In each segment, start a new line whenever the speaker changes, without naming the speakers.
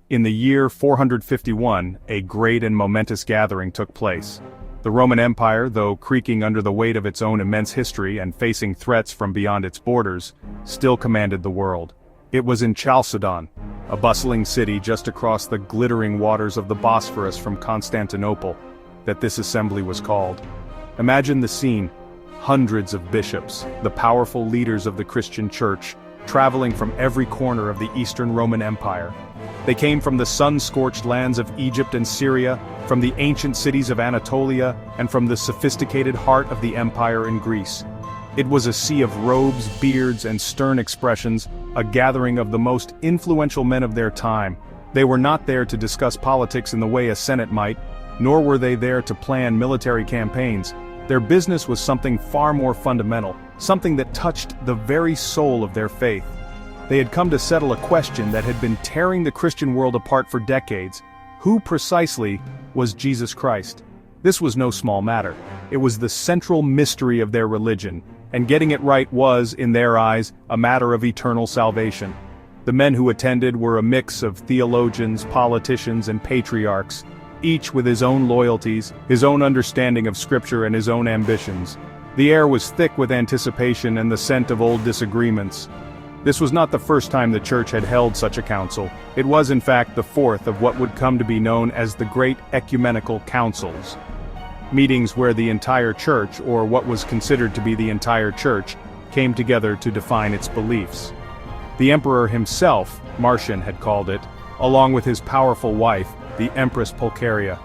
In the year 451, a great and momentous gathering took place. The Roman Empire, though creaking under the weight of its own immense history and facing threats from beyond its borders, still commanded the world. It was in Chalcedon, a bustling city just across the glittering waters of the Bosphorus from Constantinople, that this assembly was called. Imagine the scene: hundreds of bishops, the powerful leaders of the Christian Church, traveling from every corner of the Eastern Roman Empire. They came from the sun-scorched lands of Egypt and Syria, from the ancient cities of Anatolia, and from the sophisticated heart of the empire in Greece. It was a sea of robes, beards, and stern expressions, a gathering of the most influential men of their time. They were not there to discuss politics in the way a senate might, nor were they there to plan military campaigns. Their business was something far more fundamental, something that touched the very soul of their faith. They had come to settle a question that had been tearing the Christian world apart for decades. Who precisely was Jesus Christ? This was no small matter. It was the central mystery of their religion, and getting it right was, in their eyes, a matter of eternal salvation. The men who attended were a mix of theologians, politicians, and patriarchs, each with his own loyalties, his own understanding of Scripture, and his own ambitions. The air was thick with anticipation and the scent of old disagreements. This was not the first time the Church had held such a council. It was in fact the fourth of what would come to be known as the Great Ecumenical Councils. Meetings where the entire Church, or what was considered to be the entire Church, came together to define its beliefs. The Emperor himself, Marcian had called it, along with his powerful wife, the Empress Pulcheria.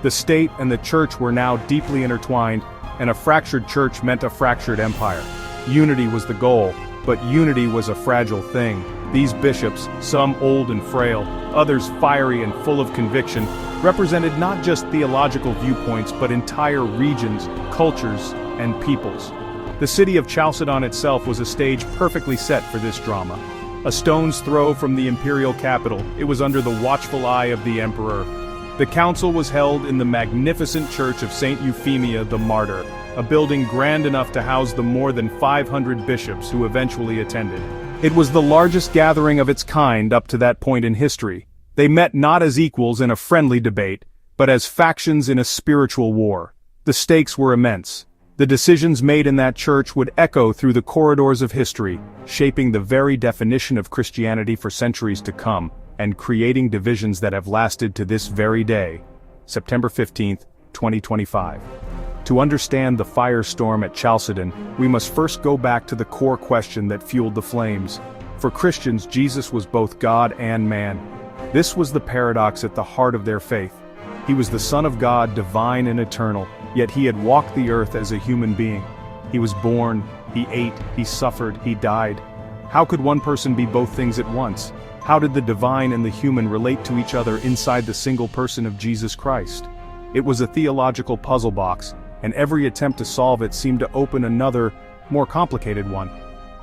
The state and the Church were now deeply intertwined, and a fractured Church meant a fractured empire. Unity was the goal. But unity was a fragile thing. These bishops, some old and frail, others fiery and full of conviction, represented not just theological viewpoints but entire regions, cultures, and peoples. The city of Chalcedon itself was a stage perfectly set for this drama. A stone's throw from the imperial capital, it was under the watchful eye of the emperor. The council was held in the magnificent church of St. Euphemia the Martyr, a building grand enough to house the more than 500 bishops who eventually attended. It was the largest gathering of its kind up to that point in history. They met not as equals in a friendly debate, but as factions in a spiritual war. The stakes were immense. The decisions made in that church would echo through the corridors of history, shaping the very definition of Christianity for centuries to come, and creating divisions that have lasted to this very day. September 15, 2025. To understand the firestorm at Chalcedon, we must first go back to the core question that fueled the flames. For Christians, Jesus was both God and man. This was the paradox at the heart of their faith. He was the Son of God, divine and eternal, yet he had walked the earth as a human being. He was born, he ate, he suffered, he died. How could one person be both things at once? How did the divine and the human relate to each other inside the single person of Jesus Christ? It was a theological puzzle box, and every attempt to solve it seemed to open another, more complicated one.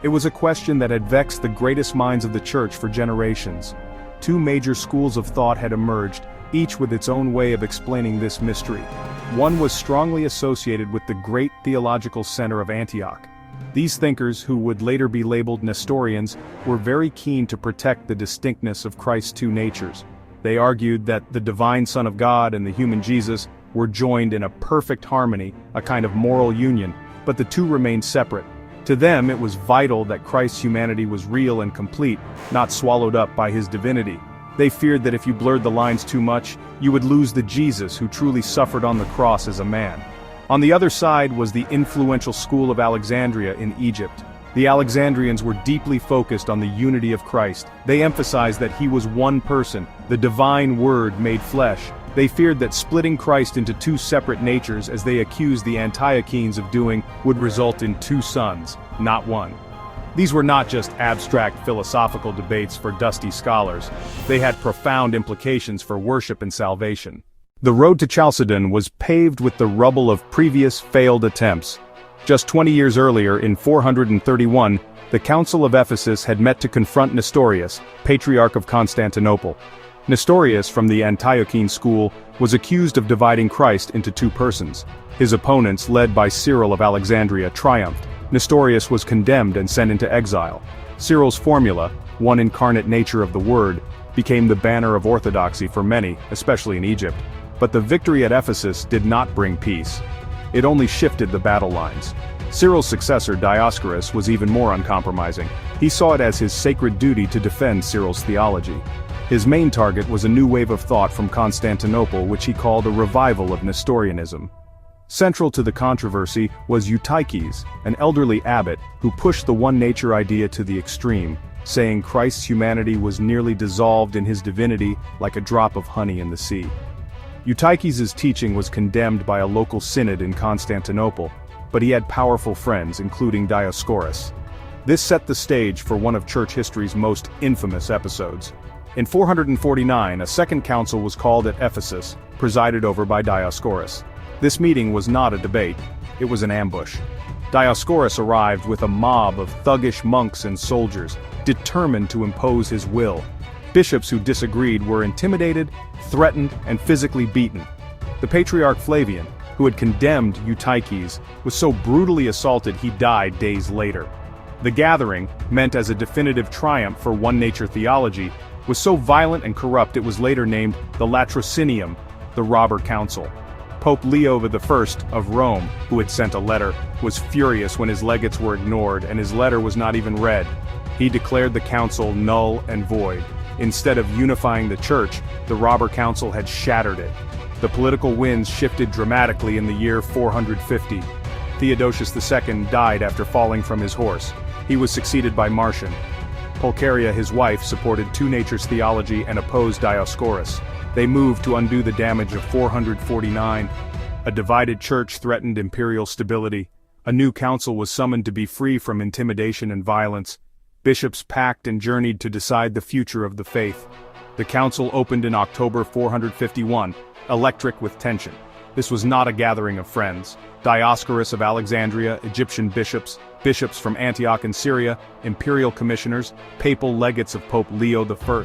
It was a question that had vexed the greatest minds of the Church for generations. Two major schools of thought had emerged, each with its own way of explaining this mystery. One was strongly associated with the great theological center of Antioch. These thinkers, who would later be labeled Nestorians, were very keen to protect the distinctness of Christ's two natures. They argued that the divine Son of God and the human Jesus were joined in a perfect harmony, a kind of moral union, but the two remained separate. To them it was vital that Christ's humanity was real and complete, not swallowed up by his divinity. They feared that if you blurred the lines too much, you would lose the Jesus who truly suffered on the cross as a man. On the other side was the influential school of Alexandria in Egypt. The Alexandrians were deeply focused on the unity of Christ. They emphasized that he was one person, the divine Word made flesh. They feared that splitting Christ into two separate natures, as they accused the Antiochenes of doing, would result in two sons, not one. These were not just abstract philosophical debates for dusty scholars. They had profound implications for worship and salvation. The road to Chalcedon was paved with the rubble of previous failed attempts. Just 20 years earlier, in 431, the Council of Ephesus had met to confront Nestorius, Patriarch of Constantinople. Nestorius, from the Antiochene school, was accused of dividing Christ into two persons. His opponents, led by Cyril of Alexandria, triumphed. Nestorius was condemned and sent into exile. Cyril's formula, one incarnate nature of the Word, became the banner of orthodoxy for many, especially in Egypt. But the victory at Ephesus did not bring peace. It only shifted the battle lines. Cyril's successor Dioscorus was even more uncompromising. He saw it as his sacred duty to defend Cyril's theology. His main target was a new wave of thought from Constantinople, which he called a revival of Nestorianism. Central to the controversy was Eutyches, an elderly abbot who pushed the one-nature idea to the extreme, saying Christ's humanity was nearly dissolved in his divinity like a drop of honey in the sea. Eutyches' teaching was condemned by a local synod in Constantinople, but he had powerful friends, including Dioscorus. This set the stage for one of church history's most infamous episodes. In 449, a second council was called at Ephesus, presided over by Dioscorus. This meeting was not a debate, it was an ambush. Dioscorus arrived with a mob of thuggish monks and soldiers, determined to impose his will. Bishops who disagreed were intimidated, threatened, and physically beaten. The Patriarch Flavian, who had condemned Eutyches, was so brutally assaulted he died days later. The gathering, meant as a definitive triumph for one-nature theology, was so violent and corrupt it was later named the Latrocinium, the Robber Council. Pope Leo I of Rome, who had sent a letter, was furious when his legates were ignored and his letter was not even read. He declared the council null and void. Instead of unifying the church, the Robber Council had shattered it. The political winds shifted dramatically in the year 450. Theodosius II died after falling from his horse. He was succeeded by Marcian. Pulcheria, his wife, supported two-natures theology and opposed Dioscorus. They moved to undo the damage of 449. A divided church threatened imperial stability. A new council was summoned to be free from intimidation and violence. Bishops packed and journeyed to decide the future of the faith. The council opened in October 451, electric with tension. This was not a gathering of friends. Dioscorus of Alexandria, Egyptian bishops, bishops from Antioch and Syria, imperial commissioners, papal legates of Pope Leo I.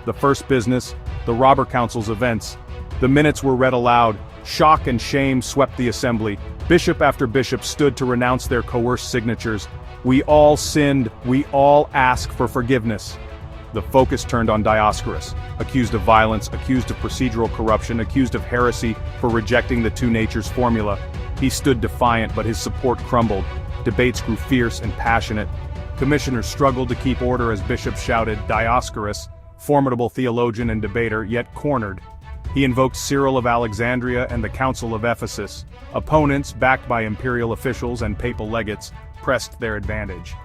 The first business, the Robber Council's events. The minutes were read aloud. Shock and shame swept the assembly. Bishop after bishop stood to renounce their coerced signatures. We all sinned, we all ask for forgiveness. The focus turned on Dioscorus, accused of violence, accused of procedural corruption, accused of heresy for rejecting the two natures formula. He stood defiant, but his support crumbled. Debates grew fierce and passionate. Commissioners struggled to keep order as bishops shouted, Dioscorus, formidable theologian and debater, yet cornered. He invoked Cyril of Alexandria and the Council of Ephesus. Opponents, backed by imperial officials and papal legates, pressed their advantage.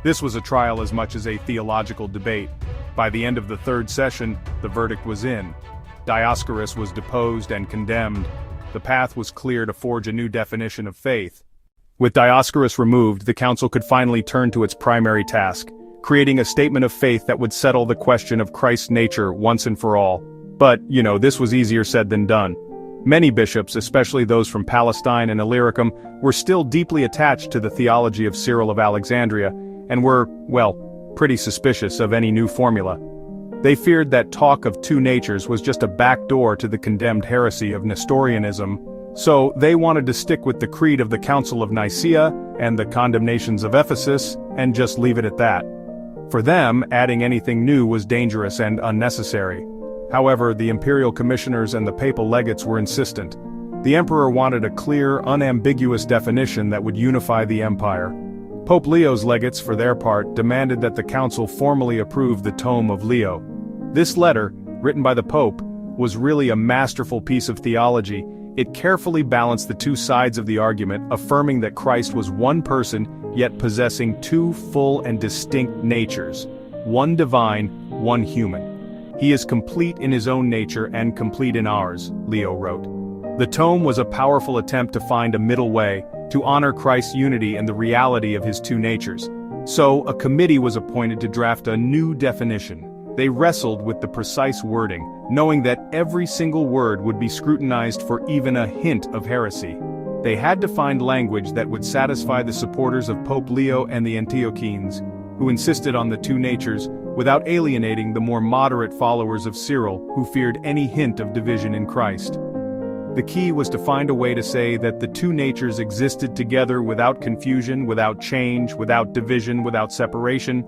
This was a trial as much as a theological debate. By the end of the third session, the verdict was in. Dioscorus was deposed and condemned. The path was clear to forge a new definition of faith. With Dioscorus removed, the council could finally turn to its primary task, creating a statement of faith that would settle the question of Christ's nature once and for all. But, this was easier said than done. Many bishops, especially those from Palestine and Illyricum, were still deeply attached to the theology of Cyril of Alexandria, and were, pretty suspicious of any new formula. They feared that talk of two natures was just a backdoor to the condemned heresy of Nestorianism, so they wanted to stick with the creed of the Council of Nicaea and the condemnations of Ephesus, and just leave it at that. For them, adding anything new was dangerous and unnecessary. However, the imperial commissioners and the papal legates were insistent. The emperor wanted a clear, unambiguous definition that would unify the empire. Pope Leo's legates, for their part, demanded that the council formally approve the Tome of Leo. This letter, written by the Pope, was really a masterful piece of theology. It carefully balanced the two sides of the argument, affirming that Christ was one person, yet possessing two full and distinct natures, one divine, one human. He is complete in his own nature and complete in ours, Leo wrote. The tome was a powerful attempt to find a middle way, to honor Christ's unity and the reality of his two natures. So, a committee was appointed to draft a new definition. They wrestled with the precise wording, knowing that every single word would be scrutinized for even a hint of heresy. They had to find language that would satisfy the supporters of Pope Leo and the Antiochenes, who insisted on the two natures, without alienating the more moderate followers of Cyril, who feared any hint of division in Christ. The key was to find a way to say that the two natures existed together without confusion, without change, without division, without separation.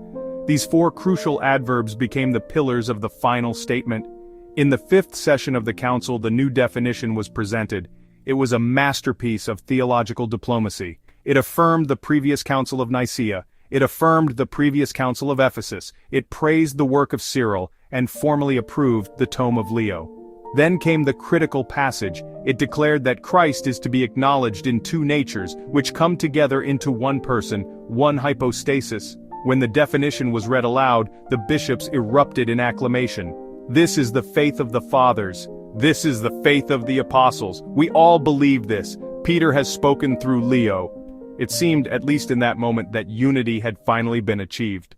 These four crucial adverbs became the pillars of the final statement. In the fifth session of the council, the new definition was presented. It was a masterpiece of theological diplomacy. It affirmed the previous Council of Nicaea. It affirmed the previous Council of Ephesus. It praised the work of Cyril, and formally approved the tome of Leo. Then came the critical passage. It declared that Christ is to be acknowledged in two natures, which come together into one person, one hypostasis. When the definition was read aloud, the bishops erupted in acclamation. This is the faith of the fathers. This is the faith of the apostles. We all believe this. Peter has spoken through Leo. It seemed, at least in that moment, that unity had finally been achieved.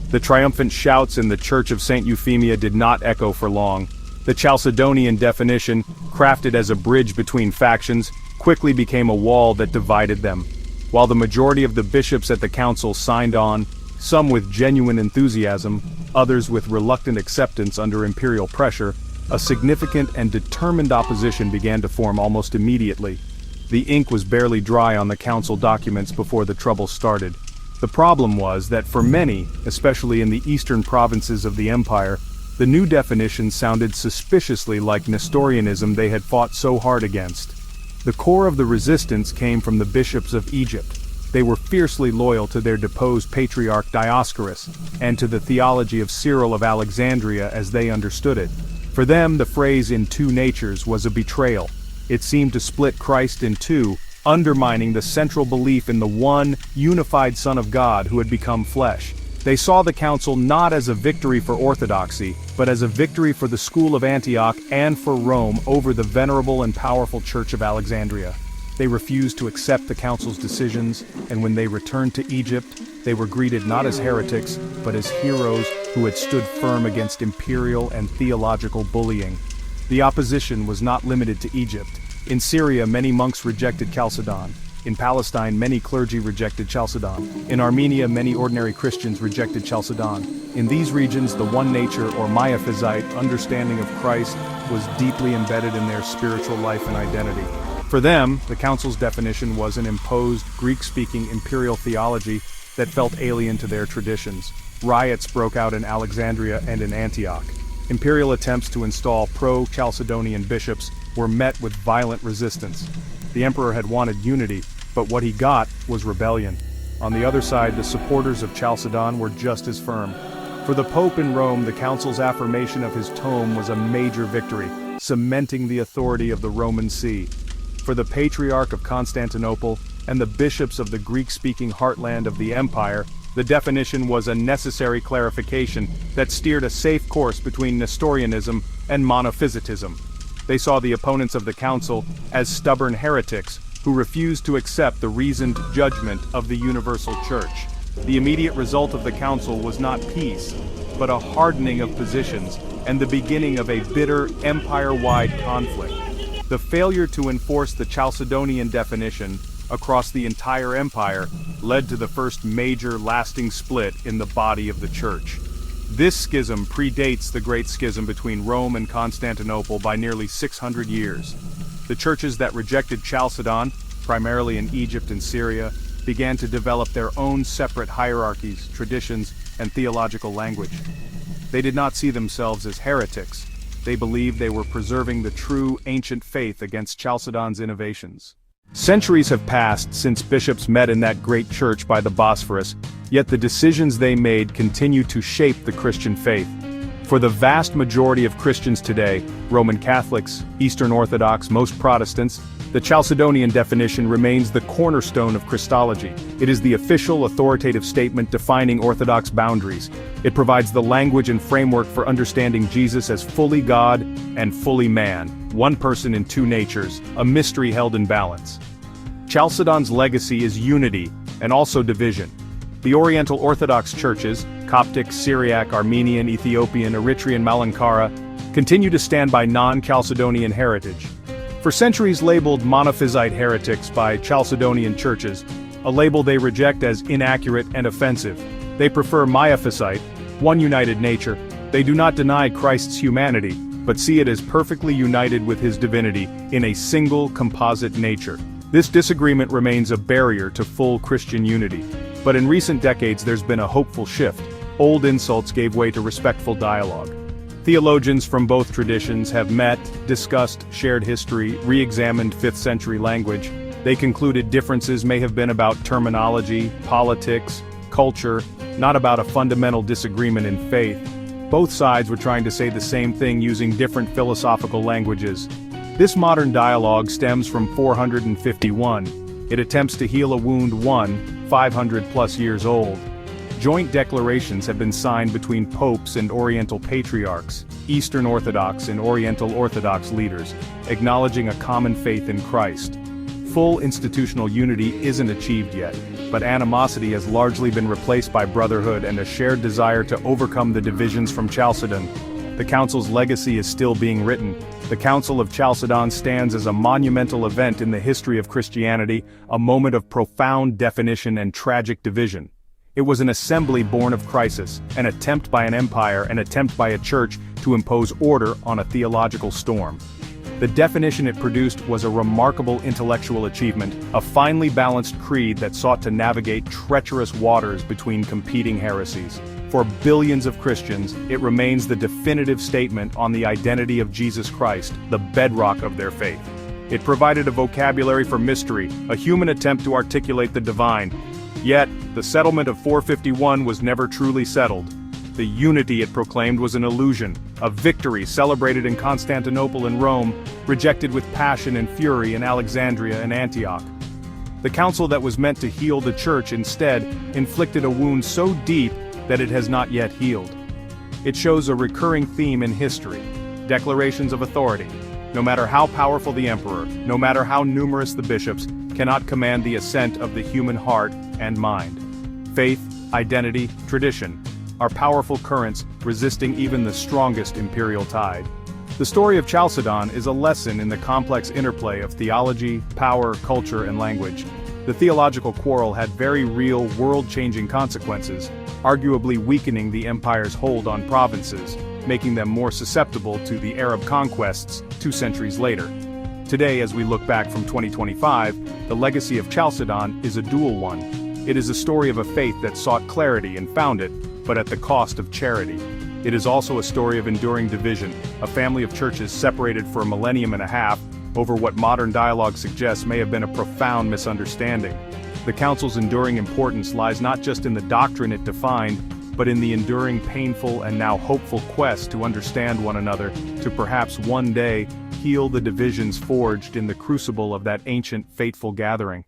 The triumphant shouts in the Church of St. Euphemia did not echo for long. The Chalcedonian definition, crafted as a bridge between factions, quickly became a wall that divided them. While the majority of the bishops at the council signed on, some with genuine enthusiasm, others with reluctant acceptance under imperial pressure, a significant and determined opposition began to form almost immediately. The ink was barely dry on the council documents before the trouble started. The problem was that for many, especially in the eastern provinces of the empire, the new definition sounded suspiciously like Nestorianism they had fought so hard against. The core of the resistance came from the bishops of Egypt. They were fiercely loyal to their deposed patriarch Dioscorus, and to the theology of Cyril of Alexandria as they understood it. For them, the phrase "in two natures" was a betrayal. It seemed to split Christ in two, undermining the central belief in the one, unified Son of God who had become flesh. They saw the council not as a victory for orthodoxy, but as a victory for the school of Antioch and for Rome over the venerable and powerful Church of Alexandria. They refused to accept the council's decisions, and when they returned to Egypt, they were greeted not as heretics, but as heroes who had stood firm against imperial and theological bullying. The opposition was not limited to Egypt. In Syria, many monks rejected Chalcedon. In Palestine, many clergy rejected Chalcedon. In Armenia, many ordinary Christians rejected Chalcedon. In these regions, the one nature or Miaphysite understanding of Christ was deeply embedded in their spiritual life and identity. For them, the council's definition was an imposed, Greek-speaking imperial theology that felt alien to their traditions. Riots broke out in Alexandria and in Antioch. Imperial attempts to install pro-Chalcedonian bishops were met with violent resistance. The emperor had wanted unity, but what he got was rebellion. On the other side, the supporters of Chalcedon were just as firm. For the Pope in Rome, the council's affirmation of his tome was a major victory, cementing the authority of the Roman See. For the Patriarch of Constantinople and the bishops of the Greek-speaking heartland of the empire, the definition was a necessary clarification that steered a safe course between Nestorianism and monophysitism. They saw the opponents of the council as stubborn heretics who refused to accept the reasoned judgment of the universal church. The immediate result of the council was not peace, but a hardening of positions and the beginning of a bitter empire-wide conflict. The failure to enforce the Chalcedonian definition across the entire empire led to the first major lasting split in the body of the church. This schism predates the Great Schism between Rome and Constantinople by nearly 600 years. The churches that rejected Chalcedon, primarily in Egypt and Syria, began to develop their own separate hierarchies, traditions, and theological language. They did not see themselves as heretics. They believed they were preserving the true ancient faith against Chalcedon's innovations. Centuries have passed since bishops met in that great church by the Bosphorus, yet the decisions they made continue to shape the Christian faith. For the vast majority of Christians today, Roman Catholics, Eastern Orthodox, most Protestants, the Chalcedonian definition remains the cornerstone of Christology. It is the official, authoritative statement defining Orthodox boundaries. It provides the language and framework for understanding Jesus as fully God and fully man, one person in two natures, a mystery held in balance. Chalcedon's legacy is unity, and also division. The Oriental Orthodox churches, Coptic, Syriac, Armenian, Ethiopian, Eritrean, Malankara, continue to stand by non-Chalcedonian heritage. For centuries labeled monophysite heretics by Chalcedonian churches, a label they reject as inaccurate and offensive. They prefer Miaphysite, one united nature. They do not deny Christ's humanity, but see it as perfectly united with his divinity in a single composite nature. This disagreement remains a barrier to full Christian unity. But in recent decades there's been a hopeful shift. old insults gave way to respectful dialogue. Theologians from both traditions have met, discussed shared history, re-examined 5th century language. They concluded differences may have been about terminology, politics, culture, not about a fundamental disagreement in faith. Both sides were trying to say the same thing using different philosophical languages. This modern dialogue stems from 451. It attempts to heal a wound 500+ years old. Joint declarations have been signed between popes and Oriental patriarchs, Eastern Orthodox and Oriental Orthodox leaders, acknowledging a common faith in Christ. Full institutional unity isn't achieved yet, but animosity has largely been replaced by brotherhood and a shared desire to overcome the divisions from Chalcedon. The Council's legacy is still being written. The Council of Chalcedon stands as a monumental event in the history of Christianity, a moment of profound definition and tragic division. It was an assembly born of crisis, an attempt by an empire, an attempt by a church to impose order on a theological storm. The definition it produced was a remarkable intellectual achievement, a finely balanced creed that sought to navigate treacherous waters between competing heresies. For billions of Christians, it remains the definitive statement on the identity of Jesus Christ, the bedrock of their faith. It provided a vocabulary for mystery, a human attempt to articulate the divine. Yet, the settlement of 451 was never truly settled. The unity it proclaimed was an illusion, a victory celebrated in Constantinople and Rome, rejected with passion and fury in Alexandria and Antioch. The council that was meant to heal the church instead inflicted a wound so deep that it has not yet healed. It shows a recurring theme in history: declarations of authority. No matter how powerful the emperor, no matter how numerous the bishops, cannot command the assent of the human heart and mind. Faith, identity, tradition are powerful currents resisting even the strongest imperial tide. The story of Chalcedon is a lesson in the complex interplay of theology, power, culture, and language. The theological quarrel had very real, world-changing consequences, arguably weakening the empire's hold on provinces, making them more susceptible to the Arab conquests 2 centuries later. Today, as we look back from 2025, the legacy of Chalcedon is a dual one. It is a story of a faith that sought clarity and found it, but at the cost of charity. It is also a story of enduring division, a family of churches separated for a millennium and a half over what modern dialogue suggests may have been a profound misunderstanding. The Council's enduring importance lies not just in the doctrine it defined, but in the enduring, painful, and now hopeful quest to understand one another, to perhaps one day heal the divisions forged in the crucible of that ancient, fateful gathering.